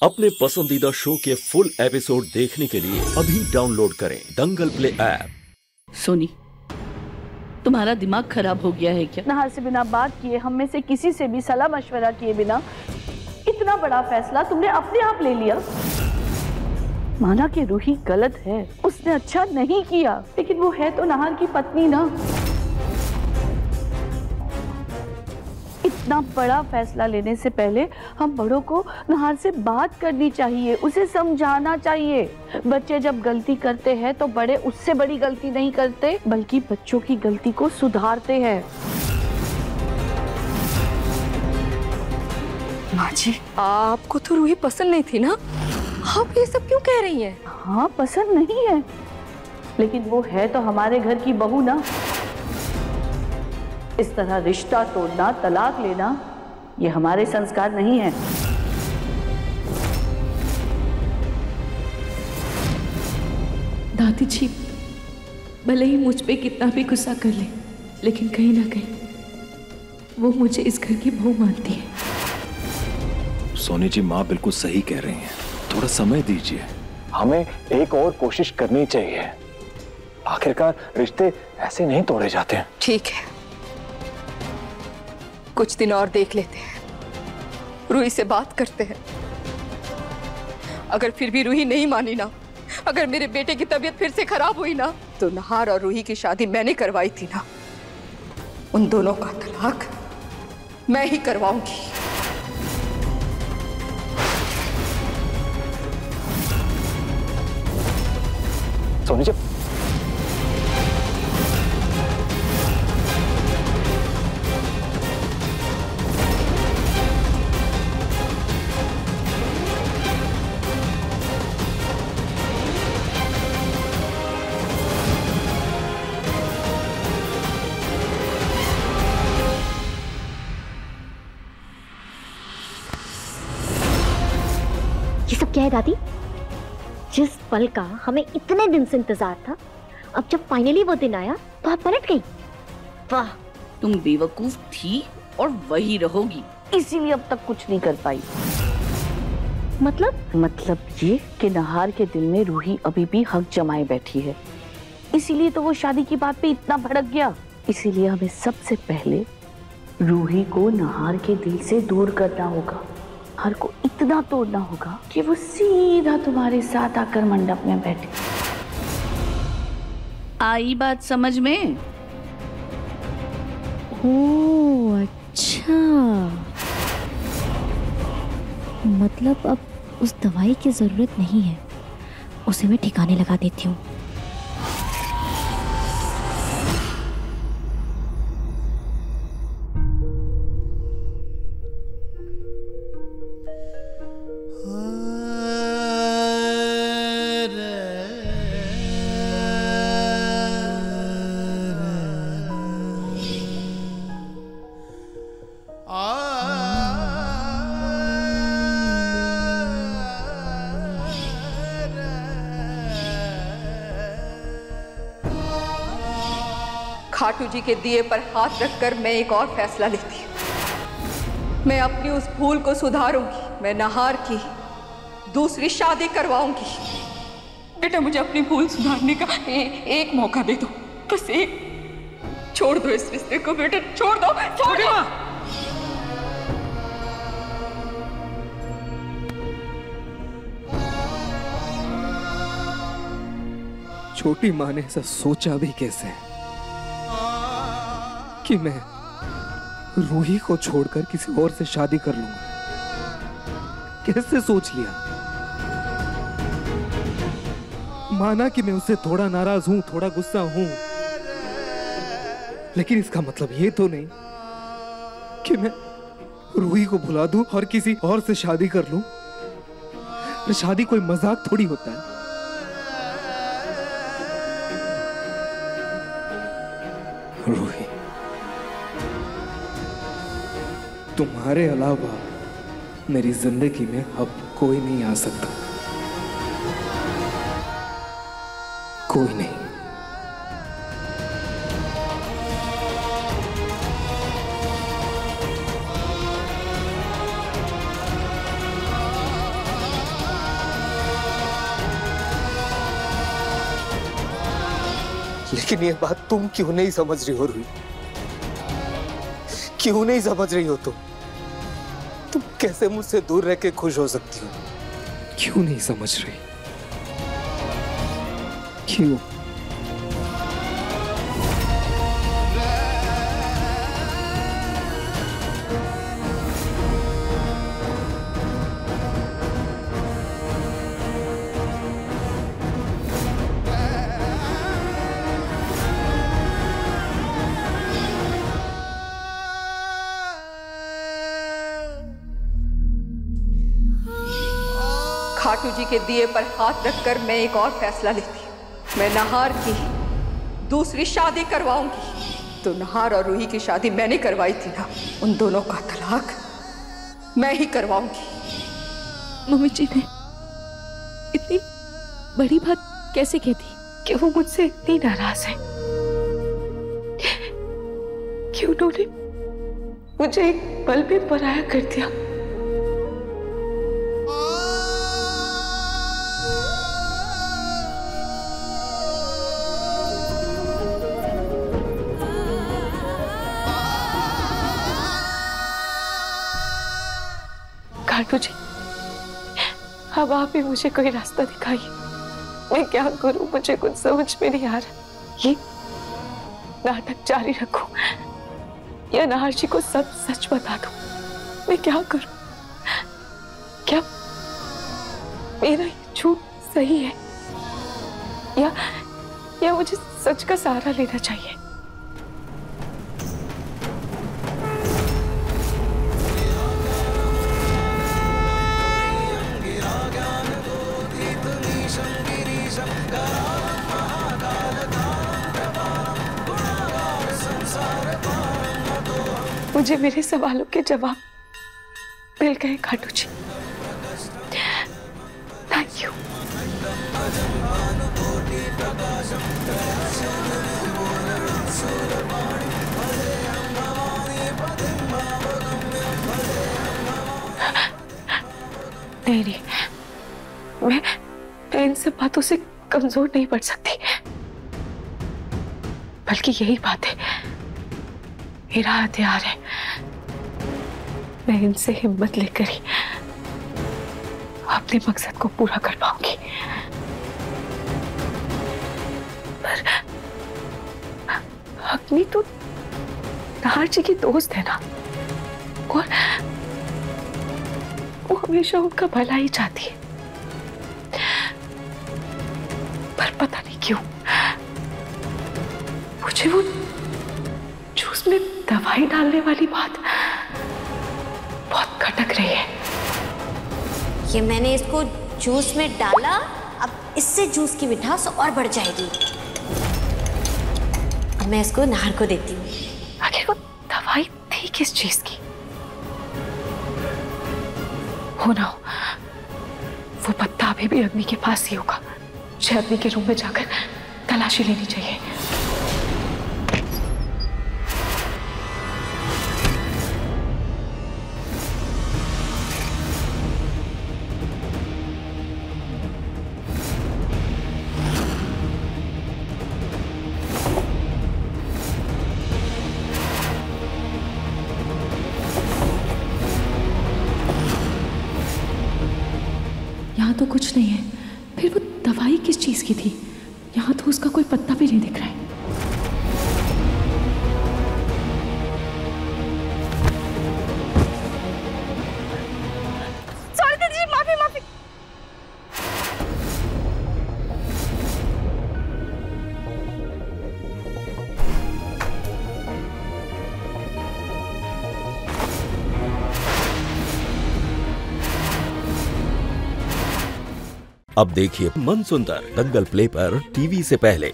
अपने पसंदीदा शो के फुल एपिसोड देखने के लिए अभी डाउनलोड करें दंगल प्ले ऐप। सोनी, तुम्हारा दिमाग खराब हो गया है क्या? नहार से बिना बात किए, हम में से किसी से भी सलाह मशवरा किए बिना इतना बड़ा फैसला तुमने अपने आप ले लिया। माना कि रूही गलत है, उसने अच्छा नहीं किया, लेकिन वो है तो नहार की पत्नी ना। इतना बड़ा फैसला लेने से पहले हम बड़ों को नहार से बात करनी चाहिए, उसे समझाना चाहिए। बच्चे जब गलती करते हैं तो बड़े उससे बड़ी गलती नहीं करते, बल्कि बच्चों की गलती को सुधारते हैं। माँ जी, आपको तो रूही पसंद नहीं थी ना? आप ये सब क्यों कह रही हैं? हाँ, पसंद नहीं है, लेकिन वो है तो हमारे घर की बहू ना। इस तरह रिश्ता तोड़ना, तलाक लेना, ये हमारे संस्कार नहीं है। दादी जी, भले ही मुझ पे कितना भी गुस्सा कर ले, लेकिन कहीं ना कहीं वो मुझे इस घर की बहू मानती है। सोनी जी, माँ बिल्कुल सही कह रही हैं। थोड़ा समय दीजिए, हमें एक और कोशिश करनी चाहिए। आखिरकार रिश्ते ऐसे नहीं तोड़े जाते हैं। ठीक है, कुछ दिन और देख लेते हैं, रूही से बात करते हैं। अगर फिर भी रूही नहीं मानी ना, अगर मेरे बेटे की तबीयत फिर से खराब हुई ना, तो नहार और रूही की शादी मैंने करवाई थी ना, उन दोनों का तलाक मैं ही करवाऊंगी। सोनी जी, ये सब क्या है दादी? जिस पल का हमें इतने दिन से इंतजार था, अब जब फाइनली वो दिन आया तो आप पलट गई। वाह, तुम बेवकूफ थी और वही रहोगी, इसीलिए अब तक कुछ नहीं कर पाई। मतलब ये कि नहार के दिल में रूही अभी भी हक जमाए बैठी है, इसीलिए तो वो शादी की बात पे इतना भड़क गया। इसीलिए हमें सबसे पहले रूही को नहार के दिल से दूर करना होगा। हर को इतना तोड़ना होगा कि वो सीधा तुम्हारे साथ आकर मंडप में बैठे। आई बात समझ में? ओह अच्छा, मतलब अब उस दवाई की जरूरत नहीं है, उसे मैं ठिकाने लगा देती हूँ। खाटू जी के दिए पर हाथ रखकर मैं एक और फैसला लेती हूँ। मैं अपनी उस भूल को सुधारूंगी। मैं नहार की दूसरी शादी करवाऊंगी। बेटा, मुझे अपनी भूल सुधारने का एक मौका दे दो, बस एक। छोड़ दो इस रिश्ते को बेटा, छोड़ दो, छोड़ दो। छोटी माँ ने ऐसा सोचा भी कैसे कि मैं रूही को छोड़कर किसी और से शादी कर लूंगा? कैसे सोच लिया? माना कि मैं उससे थोड़ा नाराज हूं, थोड़ा गुस्सा हूं, लेकिन इसका मतलब ये तो नहीं कि मैं रूही को भुला दूं और किसी और से शादी कर लूं। शादी कोई मजाक थोड़ी होता है। रूही, तुम्हारे अलावा मेरी जिंदगी में अब कोई नहीं आ सकता, कोई नहीं। लेकिन ये बात तुम क्यों नहीं समझ रही हो रूही? क्यों नहीं समझ रही हो तुम कैसे मुझसे दूर रह के खुश हो सकती हो? क्यों नहीं समझ रही? क्यों? खाटू जी के दिए पर हाथ रखकर मैं एक और फैसला लेती हूँ। मैं नहार की दूसरी शादी करवाऊंगी। तो नहार और रूही की शादी मैंने करवाई थी ना, उन दोनों का तलाक मैं ही करवाऊंगी। मम्मी जी ने इतनी बड़ी बात कैसे कह दी कि वो मुझसे इतनी नाराज है? कि उन्होंने मुझे एक पल में पराया कर दिया। खाटू जी, अब आप ही मुझे कोई रास्ता दिखाइए। मैं क्या करूं, मुझे कुछ समझ में नहीं आ रहा। ये नाटक जारी रखूं या नहार जी को सब सच बता दूं? मैं क्या करूं? क्या मेरा ये झूठ सही है या मुझे सच का सहारा लेना चाहिए? मुझे मेरे सवालों के जवाब मिल गए खाटू जी। Thank you. नहीं, मैं इन सब बातों से कमजोर नहीं पड़ सकती, बल्कि यही बात है, मेरा हथियार है। मैं इनसे हिम्मत लेकर ही अपने मकसद को पूरा कर पाऊंगी। पर अग्नि तो नहार जी की दोस्त है ना, और वो हमेशा उनका भला ही चाहती है। पर पता नहीं क्यों मुझे वो जूस में दवाई डालने वाली बात बहुत खटक रही है। ये मैंने इसको जूस में डाला, अब इससे जूस की मिठास और बढ़ जाएगी। अब मैं इसको नहार को देती हूँ। आखिर वो दवाई थी किस चीज की? हो ना हो वो पत्ता अभी भी अग्नि के पास ही होगा। मुझे अग्नि के रूम में जाकर तलाशी लेनी चाहिए। यहाँ तो कुछ नहीं है, फिर वो दवाई किस चीज की थी? यहाँ तो उसका कोई पत्ता भी नहीं दिख रहा है। सॉरी दीदी जी, माफी माफी। अब देखिए मन सुंदर दंगल प्ले पर टीवी से पहले।